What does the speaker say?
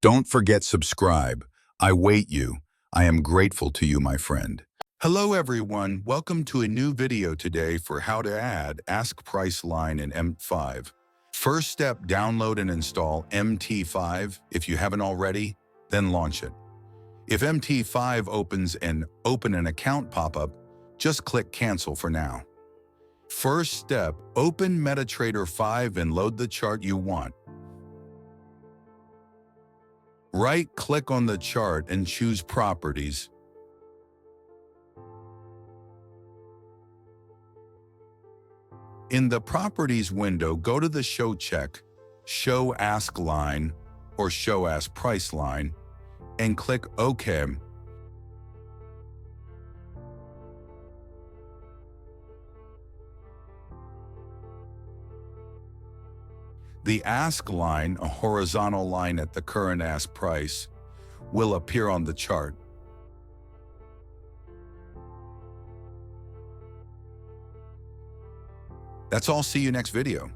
Don't forget subscribe. I wait you. I am grateful to you, my friend. Hello everyone, welcome to a new video today for how to add Ask Price line in MT5. First step, download and install MT5. If you haven't already, then launch it. If MT5 opens an Open an Account pop-up, just click Cancel for now. First step, open MetaTrader 5 and load the chart you want. Right-click on the chart and choose Properties. In the Properties window, go to the Show Check, Show Ask Line, or Show Ask Price line, and click OK. The Ask line, a horizontal line at the current ask price, will appear on the chart. That's all. See you next video.